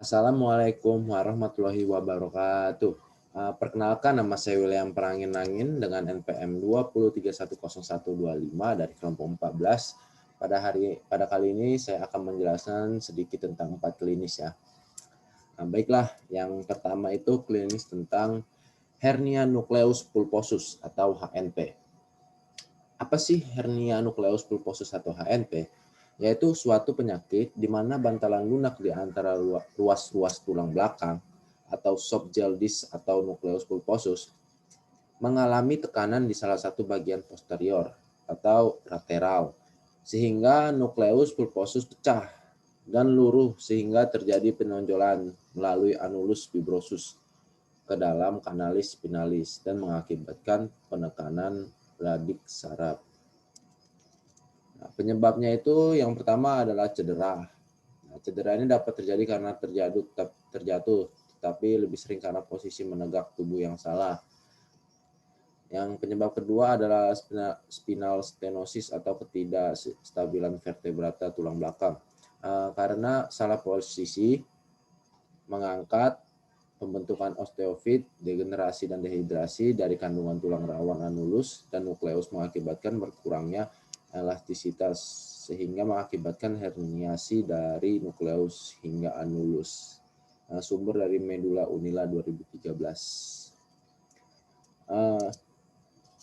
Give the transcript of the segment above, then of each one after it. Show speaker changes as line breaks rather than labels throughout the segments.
Assalamualaikum warahmatullahi wabarakatuh. Perkenalkan, nama saya William Perangin-Angin dengan NPM 203100125 dari kelompok 14. Pada kali ini saya akan menjelaskan sedikit tentang 4 klinis ya. Baiklah, yang pertama itu klinis tentang hernia nucleus pulposus atau HNP. Apa sih hernia nucleus pulposus atau HNP? Yaitu suatu penyakit di mana bantalan lunak di antara ruas-ruas tulang belakang atau soft gel disc atau nucleus pulposus mengalami tekanan di salah satu bagian posterior atau lateral, sehingga nucleus pulposus pecah dan luruh sehingga terjadi penonjolan melalui anulus fibrosus ke dalam kanalis spinalis dan mengakibatkan penekanan radik saraf. Nah, penyebabnya itu yang pertama adalah cedera. Nah, cedera ini dapat terjadi karena terjatuh, tetapi lebih sering karena posisi menegak tubuh yang salah. Yang penyebab kedua adalah spinal stenosis atau ketidakstabilan vertebrata tulang belakang. Karena salah posisi mengangkat, pembentukan osteofit, degenerasi dan dehidrasi dari kandungan tulang rawan anulus dan nukleus mengakibatkan berkurangnya elastisitas sehingga mengakibatkan herniasi dari nukleus hingga anulus. Sumber dari Medula Unila 2013.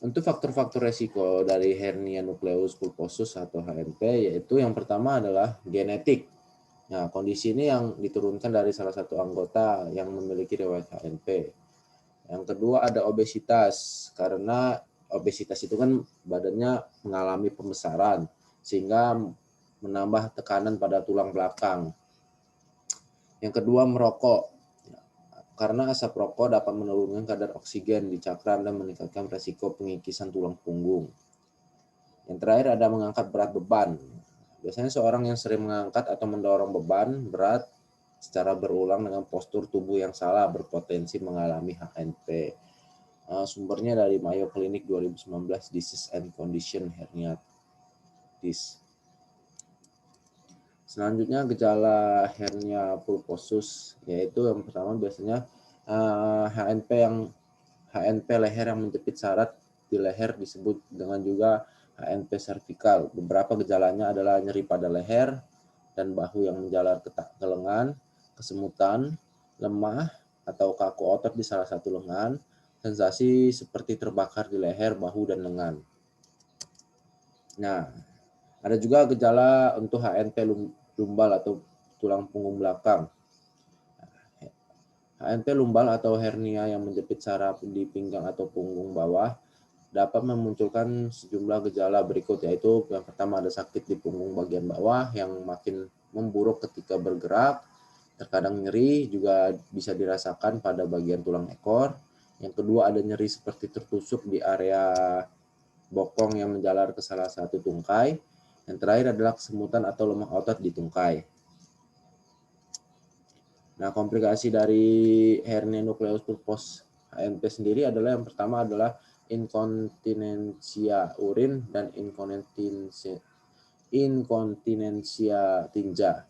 Untuk faktor-faktor resiko dari hernia nucleus pulposus atau HNP yaitu yang pertama adalah genetik. Nah, kondisi ini yang diturunkan dari salah satu anggota yang memiliki riwayat HNP. Yang kedua ada obesitas, karena obesitas itu kan badannya mengalami pembesaran sehingga menambah tekanan pada tulang belakang. Yang kedua merokok, karena asap rokok dapat menurunkan kadar oksigen di cakram dan meningkatkan resiko pengikisan tulang punggung. Yang terakhir ada mengangkat berat beban. Biasanya seorang yang sering mengangkat atau mendorong beban berat secara berulang dengan postur tubuh yang salah berpotensi mengalami HNP. Sumbernya dari Mayo Clinic 2019, Disease and Condition Hernia Disc. Selanjutnya gejala hernia pulposus, yaitu yang pertama biasanya HNP leher yang menjepit syarat di leher disebut dengan juga HNP servikal. Beberapa gejalanya adalah nyeri pada leher dan bahu yang menjalar ke lengan, kesemutan, lemah atau kaku otot di salah satu lengan, sensasi seperti terbakar di leher, bahu, dan lengan. Nah, ada juga gejala untuk HNP lumbal atau tulang punggung belakang. HNP lumbal atau hernia yang menjepit saraf di pinggang atau punggung bawah dapat memunculkan sejumlah gejala berikut, yaitu yang pertama ada sakit di punggung bagian bawah yang makin memburuk ketika bergerak, terkadang nyeri juga bisa dirasakan pada bagian tulang ekor. Yang kedua ada nyeri seperti tertusuk di area bokong yang menjalar ke salah satu tungkai. Yang terakhir adalah kesemutan atau lemah otot di tungkai. Nah, komplikasi dari hernia nucleus pulposus HNP sendiri adalah yang pertama adalah inkontinensia urin dan inkontinensia tinja.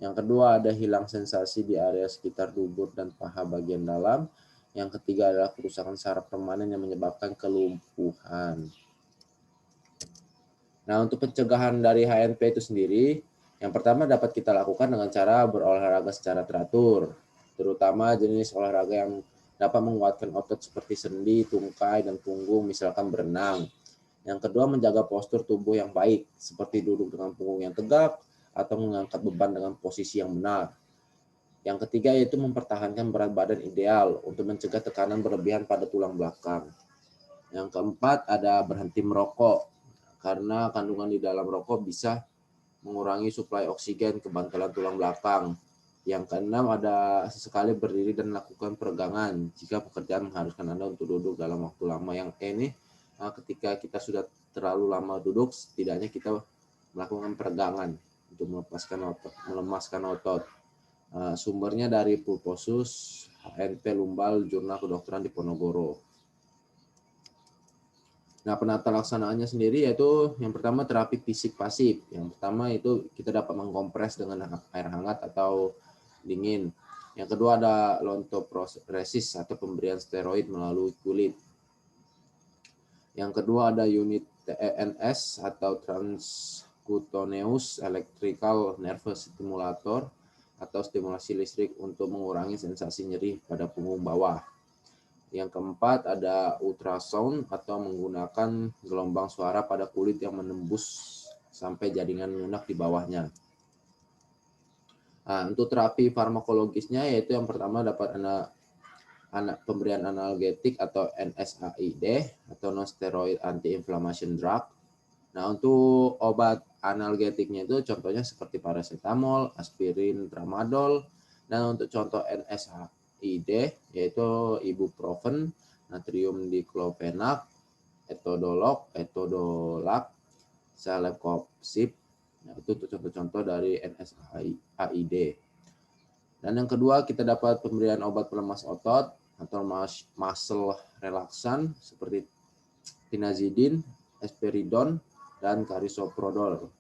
Yang kedua ada hilang sensasi di area sekitar dubur dan paha bagian dalam. Yang ketiga adalah kerusakan saraf permanen yang menyebabkan kelumpuhan. Nah, untuk pencegahan dari HNP itu sendiri, yang pertama dapat kita lakukan dengan cara berolahraga secara teratur, terutama jenis olahraga yang dapat menguatkan otot seperti sendi, tungkai, dan punggung, misalkan berenang. Yang kedua, menjaga postur tubuh yang baik, seperti duduk dengan punggung yang tegak atau mengangkat beban dengan posisi yang benar. Yang ketiga yaitu mempertahankan berat badan ideal untuk mencegah tekanan berlebihan pada tulang belakang. Yang keempat ada berhenti merokok, karena kandungan di dalam rokok bisa mengurangi suplai oksigen ke bantalan tulang belakang. Yang keenam ada sesekali berdiri dan melakukan peregangan jika pekerjaan mengharuskan Anda untuk duduk dalam waktu lama. Yang ini ketika kita sudah terlalu lama duduk, setidaknya kita melakukan peregangan untuk melemaskan otot. Sumbernya dari Pulposus, HNP lumbal, Jurnal Kedokteran Diponegoro. Nah, penata laksanaannya sendiri yaitu yang pertama terapi fisik pasif. Yang pertama itu kita dapat mengkompres dengan air hangat atau dingin. Yang kedua ada lontoproresis atau pemberian steroid melalui kulit. Yang kedua ada unit TENS atau transcutaneous electrical nervous stimulator atau stimulasi listrik untuk mengurangi sensasi nyeri pada punggung bawah. Yang keempat ada ultrasound atau menggunakan gelombang suara pada kulit yang menembus sampai jaringan lunak di bawahnya. Nah, untuk terapi farmakologisnya yaitu yang pertama dapat pemberian analgetik atau NSAID atau non-steroid anti-inflammation drug. Nah, untuk obat analgetiknya itu contohnya seperti paracetamol, aspirin, tramadol. Dan untuk contoh NSAID yaitu ibuprofen, natrium diklofenak, etodolac, celecoxib. Nah, itu contoh-contoh dari NSAID. Dan yang kedua kita dapat pemberian obat pelemas otot atau muscle relaxan seperti tinazidin, esperidon, dan carisoprodol.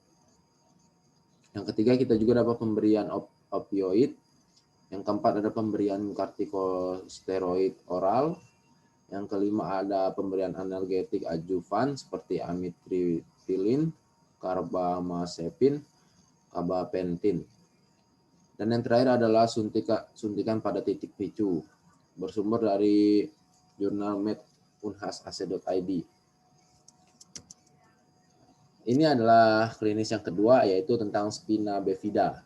Yang ketiga kita juga dapat pemberian opioid. Yang keempat ada pemberian kortikosteroid oral. Yang kelima ada pemberian analgetik adjuvan seperti amitriptilin, carbamazepin, gabapentin. Dan yang terakhir adalah suntikan pada titik picu, bersumber dari jurnal medunhas.ac.id. Ini adalah klinis yang kedua, yaitu tentang spina bifida.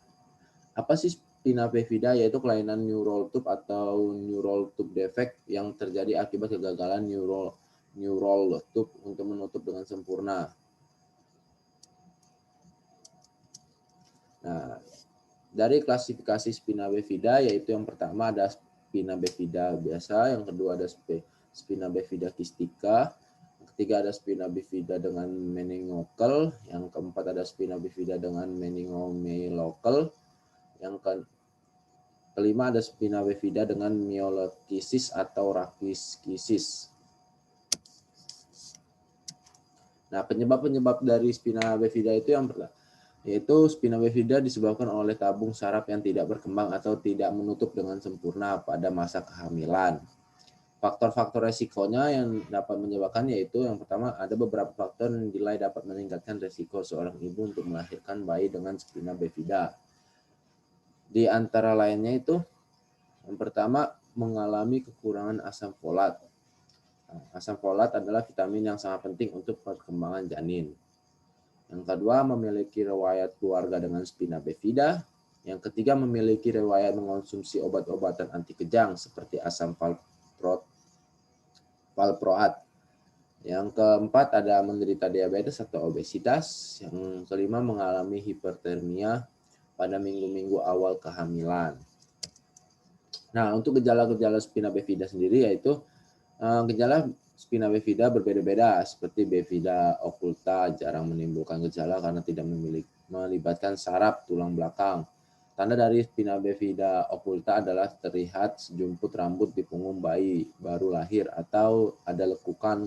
Apa sih spina bifida? Yaitu kelainan neural tube atau neural tube defect yang terjadi akibat kegagalan neural tube untuk menutup dengan sempurna. Nah, dari klasifikasi spina bifida yaitu yang pertama ada spina bifida biasa, yang kedua ada spina bifida kistika, yang ketiga ada spina bifida dengan meningokel, yang keempat ada spina bifida dengan meningomylokel, yang kelima ada spina bifida dengan myelolitis atau raquiskisis. Nah, penyebab-penyebab dari spina bifida itu yang pertama yaitu spina bifida disebabkan oleh tabung saraf yang tidak berkembang atau tidak menutup dengan sempurna pada masa kehamilan. Faktor-faktor resikonya yang dapat menyebabkan yaitu yang pertama ada beberapa faktor yang dinilai dapat meningkatkan resiko seorang ibu untuk melahirkan bayi dengan spina bifida. Di antara lainnya itu yang pertama mengalami kekurangan asam folat. Asam folat adalah vitamin yang sangat penting untuk perkembangan janin. Yang kedua, memiliki riwayat keluarga dengan spina bifida. Yang ketiga, memiliki riwayat mengonsumsi obat-obatan anti kejang seperti asam valproat. Yang keempat, ada menderita diabetes atau obesitas. Yang kelima, mengalami hipertermia pada minggu-minggu awal kehamilan. Nah, untuk gejala-gejala spina bifida sendiri yaitu gejala spina bifida berbeda-beda, seperti bifida occulta jarang menimbulkan gejala karena tidak melibatkan saraf tulang belakang. Tanda dari spina bifida occulta adalah terlihat sejumput rambut di punggung bayi baru lahir atau ada lekukan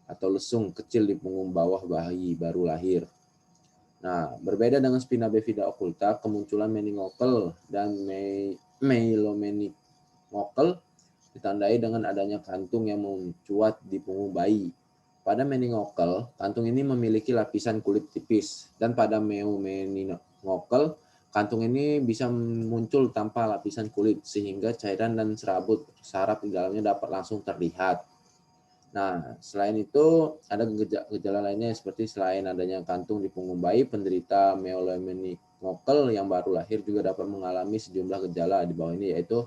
atau lesung kecil di punggung bawah bayi baru lahir. Nah, berbeda dengan spina bifida occulta, kemunculan meningokel dan myelomeningokal ditandai dengan adanya kantung yang mencuat di punggung bayi. Pada meningokel, kantung ini memiliki lapisan kulit tipis, dan pada myelomeningokal, kantung ini bisa muncul tanpa lapisan kulit, sehingga cairan dan serabut saraf di dalamnya dapat langsung terlihat. Nah, selain itu, ada gejala lainnya seperti selain adanya kantung di punggung bayi, penderita myelomeningokal yang baru lahir juga dapat mengalami sejumlah gejala di bawah ini, yaitu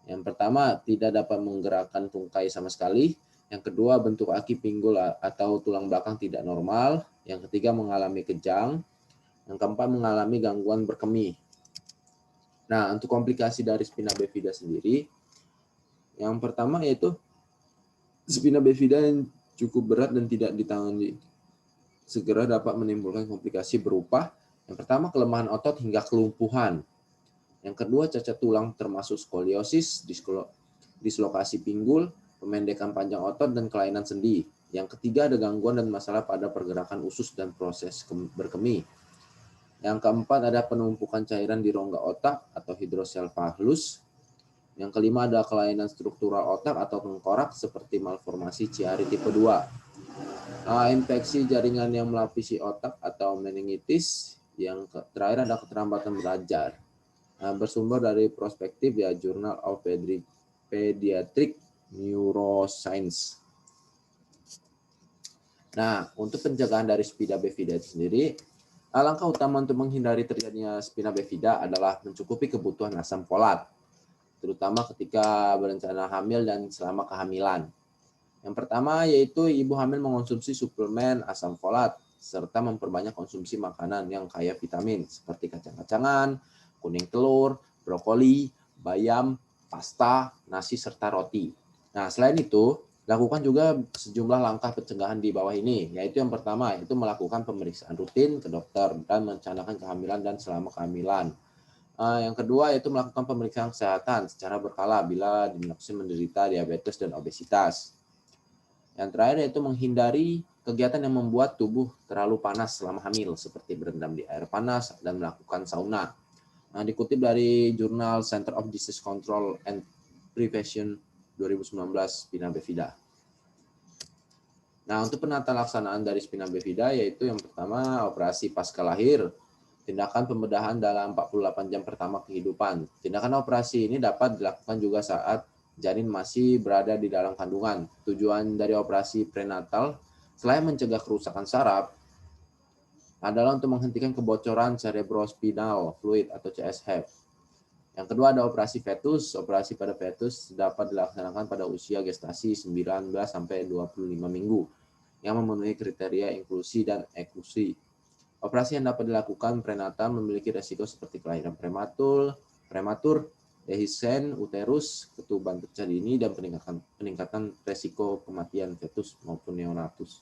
yang pertama, tidak dapat menggerakkan tungkai sama sekali. Yang kedua, bentuk kaki pinggul atau tulang belakang tidak normal. Yang ketiga, mengalami kejang. Yang keempat, mengalami gangguan berkemih. Nah, untuk komplikasi dari spina bifida sendiri, yang pertama yaitu spina bifida yang cukup berat dan tidak ditangani segera dapat menimbulkan komplikasi berupa yang pertama, kelemahan otot hingga kelumpuhan. Yang kedua, cacat tulang termasuk skoliosis, dislokasi pinggul, pemendekan panjang otot, dan kelainan sendi. Yang ketiga, ada gangguan dan masalah pada pergerakan usus dan proses berkemih. Yang keempat ada penumpukan cairan di rongga otak atau hidrocephalus. Yang kelima ada kelainan struktural otak atau tengkorak seperti malformasi Chiari tipe 2. Infeksi jaringan yang melapisi otak atau meningitis. Yang terakhir ada keterlambatan belajar. Bersumber dari perspektif ya Journal of Pediatric Neuroscience. Nah, untuk pencegahan dari spina bifida itu sendiri, langkah utama untuk menghindari terjadinya spina bifida adalah mencukupi kebutuhan asam folat, terutama ketika berencana hamil dan selama kehamilan. Yang pertama yaitu ibu hamil mengonsumsi suplemen asam folat, serta memperbanyak konsumsi makanan yang kaya vitamin, seperti kacang-kacangan, kuning telur, brokoli, bayam, pasta, nasi, serta roti. Nah, selain itu, lakukan juga sejumlah langkah pencegahan di bawah ini, yaitu yang pertama, yaitu melakukan pemeriksaan rutin ke dokter dan merencanakan kehamilan dan selama kehamilan. Yang kedua, yaitu melakukan pemeriksaan kesehatan secara berkala bila diagnosis menderita diabetes dan obesitas. Yang terakhir, yaitu menghindari kegiatan yang membuat tubuh terlalu panas selama hamil, seperti berendam di air panas dan melakukan sauna. Dikutip dari Jurnal Center of Disease Control and Prevention 2019 spina bifida. Nah, untuk penata laksanaan dari spina bifida yaitu yang pertama operasi pasca lahir, tindakan pembedahan dalam 48 jam pertama kehidupan. Tindakan operasi ini dapat dilakukan juga saat janin masih berada di dalam kandungan. Tujuan dari operasi prenatal selain mencegah kerusakan saraf adalah untuk menghentikan kebocoran cerebrospinal fluid atau CSF. Yang kedua ada operasi fetus. Operasi pada fetus dapat dilaksanakan pada usia gestasi 19 sampai 25 minggu yang memenuhi kriteria inklusi dan eklusi. Operasi yang dapat dilakukan prenatal memiliki resiko seperti kelahiran prematur, dehiscence uterus, ketuban pecah dini, dan peningkatan resiko kematian fetus maupun neonatus.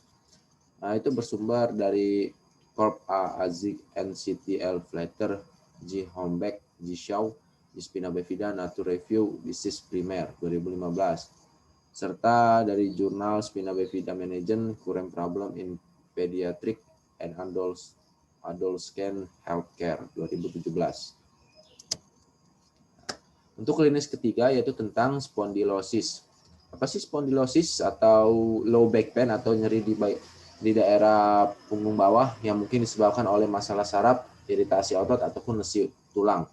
Nah, itu bersumber dari Corp A. Azik, NCTL Flatter, G. Hombeck, G. Shaw, di Spina Bifida Nature Review Disease Primer 2015, serta dari jurnal Spina Bifida Management Current Problem in Pediatric and Adult Scan Healthcare 2017. Untuk klinis ketiga yaitu tentang spondylosis. Apa sih spondylosis atau low back pain atau nyeri di daerah punggung bawah yang mungkin disebabkan oleh masalah saraf, iritasi otot ataupun lesi tulang.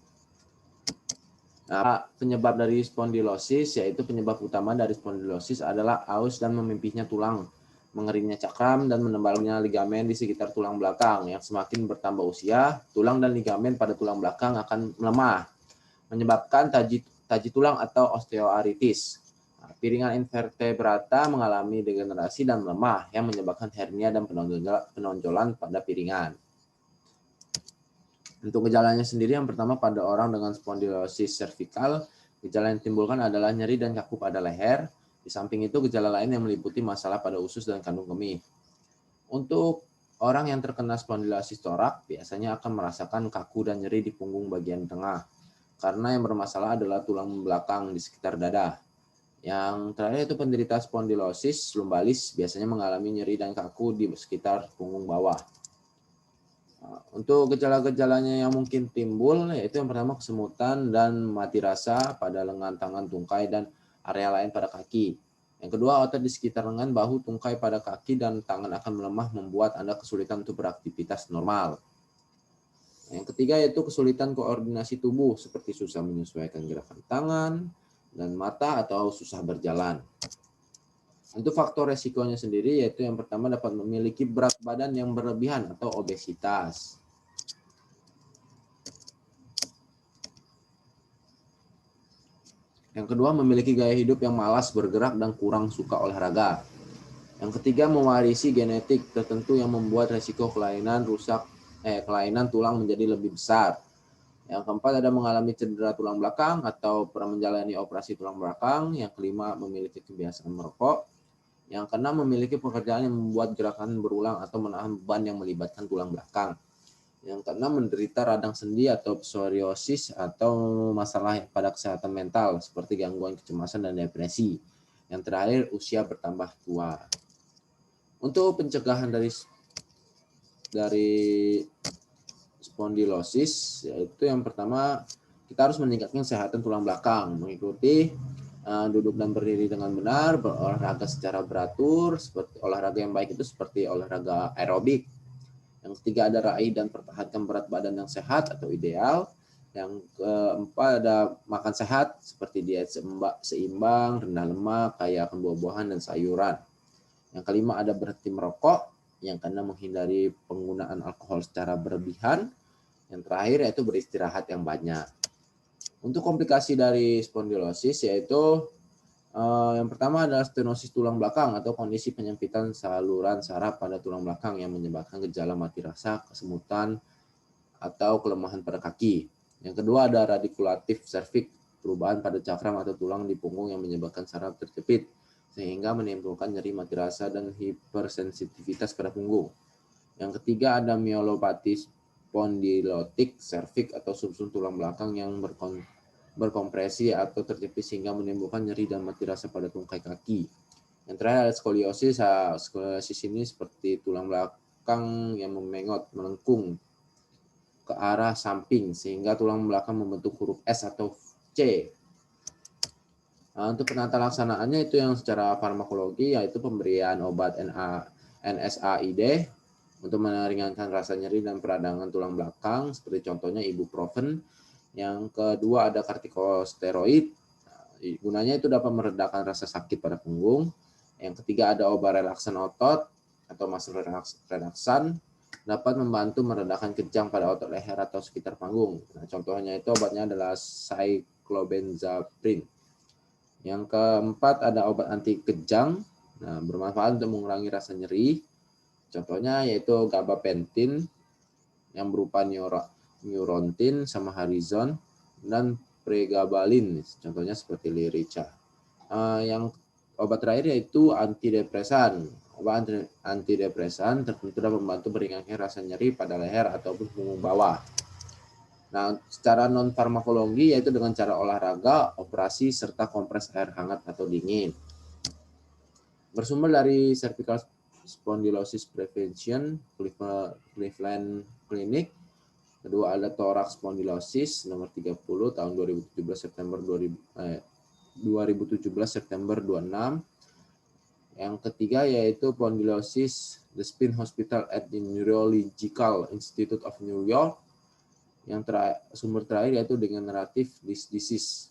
Nah, penyebab dari spondylosis yaitu penyebab utama dari spondylosis adalah aus dan memipihnya tulang, mengeringnya cakram dan menebalnya ligamen di sekitar tulang belakang. Yang semakin bertambah usia, tulang dan ligamen pada tulang belakang akan melemah, menyebabkan taji tulang atau osteoartritis. Nah, piringan invertebrata mengalami degenerasi dan melemah yang menyebabkan hernia dan penonjolan pada piringan. Untuk gejalanya sendiri, yang pertama pada orang dengan spondylosis cervical, gejala yang ditimbulkan adalah nyeri dan kaku pada leher. Di samping itu, gejala lain yang meliputi masalah pada usus dan kandung kemih. Untuk orang yang terkena spondylosis torak, biasanya akan merasakan kaku dan nyeri di punggung bagian tengah, karena yang bermasalah adalah tulang belakang di sekitar dada. Yang terakhir itu penderita spondylosis lumbalis biasanya mengalami nyeri dan kaku di sekitar punggung bawah. Untuk gejala-gejalanya yang mungkin timbul yaitu yang pertama kesemutan dan mati rasa pada lengan, tangan, tungkai, dan area lain pada kaki. Yang kedua, otot di sekitar lengan, bahu, tungkai pada kaki, dan tangan akan melemah membuat Anda kesulitan untuk beraktivitas normal. Yang ketiga yaitu kesulitan koordinasi tubuh seperti susah menyesuaikan gerakan tangan dan mata atau susah berjalan. Untuk faktor resikonya sendiri yaitu yang pertama dapat memiliki berat badan yang berlebihan atau obesitas. Yang kedua memiliki gaya hidup yang malas bergerak dan kurang suka olahraga. Yang ketiga mewarisi genetik tertentu yang membuat resiko kelainan tulang menjadi lebih besar. Yang keempat ada mengalami cedera tulang belakang atau pernah menjalani operasi tulang belakang. Yang kelima memiliki kebiasaan merokok. Yang keenam memiliki pekerjaan yang membuat gerakan berulang atau menahan beban yang melibatkan tulang belakang. Yang keenam menderita radang sendi atau psoriasis atau masalah pada kesehatan mental seperti gangguan kecemasan dan depresi. Yang terakhir usia bertambah tua. Untuk pencegahan dari spondilosis, yaitu yang pertama kita harus meningkatkan kesehatan tulang belakang, mengikuti duduk dan berdiri dengan benar, berolahraga secara beratur, seperti olahraga yang baik itu seperti olahraga aerobik. Yang ketiga ada raih dan pertahankan berat badan yang sehat atau ideal. Yang keempat ada makan sehat seperti diet seimbang, rendah lemak, kaya akan buah-buahan dan sayuran. Yang kelima ada berhenti merokok. Yang keenam menghindari penggunaan alkohol secara berlebihan. Yang terakhir yaitu beristirahat yang banyak. Untuk komplikasi dari spondilosis yaitu yang pertama adalah stenosis tulang belakang atau kondisi penyempitan saluran saraf pada tulang belakang yang menyebabkan gejala mati rasa, kesemutan, atau kelemahan pada kaki. Yang kedua ada radikulatif cervix, perubahan pada cakram atau tulang di punggung yang menyebabkan saraf terjepit sehingga menimbulkan nyeri mati rasa dan hipersensitivitas pada punggung. Yang ketiga ada myelopati spondilotik cervix atau sumsum tulang belakang yang berkompresi atau terjepit sehingga menimbulkan nyeri dan mati rasa pada tungkai kaki. Yang terakhir ada skoliosis. Skoliosis ini seperti tulang belakang yang memengot, melengkung ke arah samping sehingga tulang belakang membentuk huruf S atau C. Nah, untuk penata laksanaannya itu yang secara farmakologi yaitu pemberian obat NSAID untuk meringankan rasa nyeri dan peradangan tulang belakang seperti contohnya ibuprofen. Yang kedua ada kortikosteroid. Gunanya itu dapat meredakan rasa sakit pada punggung. Yang ketiga ada obat relaksan otot atau muscle relaxan, dapat membantu meredakan kejang pada otot leher atau sekitar punggung. Nah, contohnya itu obatnya adalah cyclobenzaprine. Yang keempat ada obat anti kejang, nah, bermanfaat untuk mengurangi rasa nyeri. Contohnya yaitu gabapentin yang berupa neurontin sama harizon dan pregabalin. Contohnya seperti Lyrica. Yang obat terakhir yaitu antidepresan. Obat antidepresan tertentu dapat membantu meringankan rasa nyeri pada leher ataupun punggung bawah. Nah, secara non farmakologi yaitu dengan cara olahraga, operasi serta kompres air hangat atau dingin. Bersumber dari Cervical Spondylosis Prevention Cleveland Clinic. Kedua ada Thorax Spondylosis nomor 30 tahun 2017 September 26. Yang ketiga yaitu Spondylosis The Spine Hospital at the Neurological Institute of New York. Yang sumber terakhir yaitu degenerative disc disease.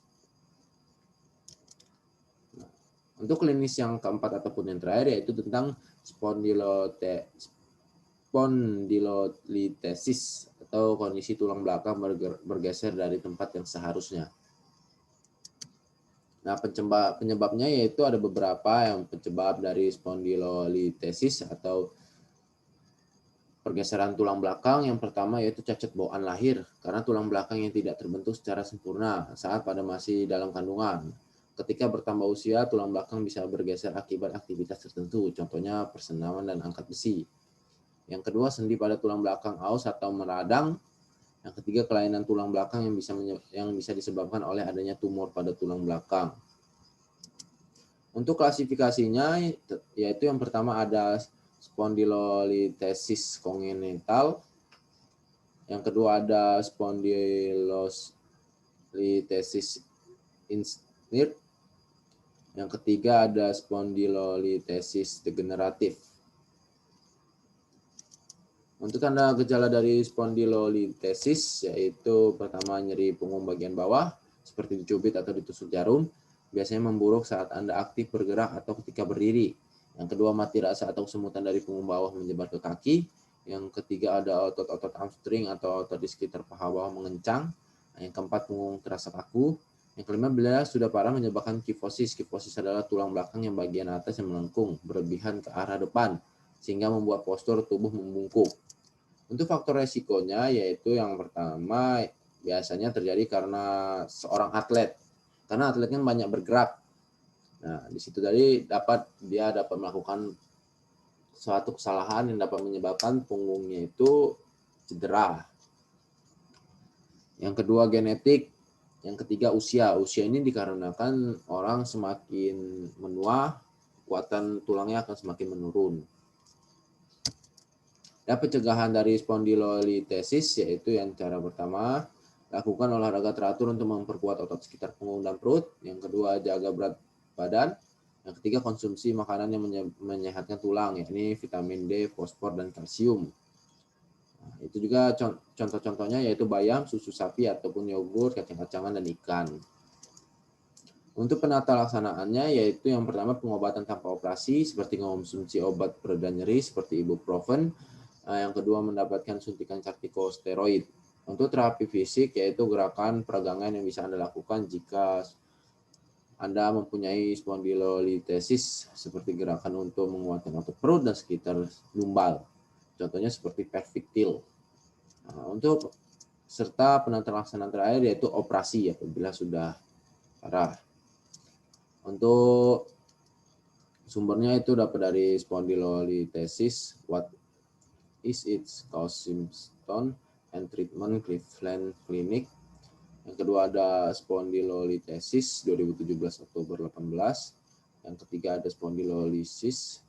Nah, untuk klinis yang keempat ataupun yang terakhir yaitu tentang spondylolitesis atau kondisi tulang belakang bergeser dari tempat yang seharusnya. Nah, penyebabnya yaitu ada beberapa yang penyebab dari spondylolitesis atau pergeseran tulang belakang. Yang pertama yaitu cacat bawaan lahir, karena tulang belakang yang tidak terbentuk secara sempurna saat pada masih dalam kandungan. Ketika bertambah usia, tulang belakang bisa bergeser akibat aktivitas tertentu, contohnya persendaman dan angkat besi. Yang kedua, sendi pada tulang belakang aus atau meradang. Yang ketiga, kelainan tulang belakang yang bisa disebabkan oleh adanya tumor pada tulang belakang. Untuk klasifikasinya, yaitu yang pertama ada spondylolitesis kongenital. Yang kedua ada spondylolitesis insinuate. Yang ketiga ada spondylolitesis degeneratif. Untuk tanda gejala dari spondylolitesis yaitu pertama nyeri punggung bagian bawah seperti dicubit atau ditusuk jarum, biasanya memburuk saat Anda aktif bergerak atau ketika berdiri. Yang kedua mati rasa atau kesemutan dari punggung bawah menyebar ke kaki. Yang ketiga ada otot-otot hamstring atau otot di sekitar paha bawah mengencang. Yang keempat punggung terasa kaku. Yang kelima bila sudah parah menyebabkan kifosis. Kifosis adalah tulang belakang yang bagian atas yang melengkung berlebihan ke arah depan sehingga membuat postur tubuh membungkuk. Untuk faktor resikonya yaitu yang pertama biasanya terjadi karena seorang atlet. Karena atletnya banyak bergerak. Nah, di situ tadi dia dapat melakukan suatu kesalahan yang dapat menyebabkan punggungnya itu cedera. Yang kedua genetik, yang ketiga usia. Usia ini dikarenakan orang semakin menua, kekuatan tulangnya akan semakin menurun. pencegahan dari spondylolitesis yaitu yang cara pertama, lakukan olahraga teratur untuk memperkuat otot sekitar punggung dan perut. Yang kedua, jaga berat badan. Yang ketiga, konsumsi makanan yang menyehatkan tulang, yakni vitamin D, fosfor, dan kalsium. Nah, itu juga contoh-contohnya yaitu bayam, susu sapi ataupun yogurt, kacang-kacangan, dan ikan. Untuk penata laksanaannya yaitu yang pertama pengobatan tanpa operasi seperti mengonsumsi obat pereda nyeri seperti ibuprofen. Yang kedua mendapatkan suntikan kortikosteroid. Untuk terapi fisik yaitu gerakan peregangan yang bisa Anda lakukan jika Anda mempunyai spondylolitesis seperti gerakan untuk menguatkan otot perut dan sekitar lumbal. Contohnya seperti pelvic tilt. Untuk serta penata laksanaan terakhir yaitu operasi apabila sudah parah. Untuk sumbernya itu dapat dari spondylolitesis, what is its cause, symptom and treatment, Cleveland Clinic. Yang kedua ada spondylolitesis 2017 Oktober 18. Yang ketiga ada spondylolysis,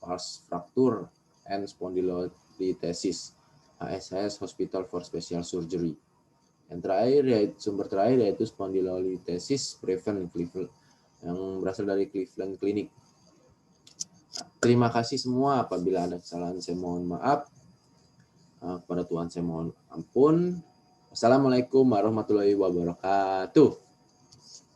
pars fracture and spondylolitesis, HSS Hospital for Special Surgery. Yang terakhir yaitu sumber terakhir yaitu spondylolitesis prevent Cleveland yang berasal dari Cleveland Clinic. Terima kasih semua. Apabila ada kesalahan saya mohon maaf. Kepada Tuhan saya mohon ampun. Wassalamualaikum warahmatullahi wabarakatuh.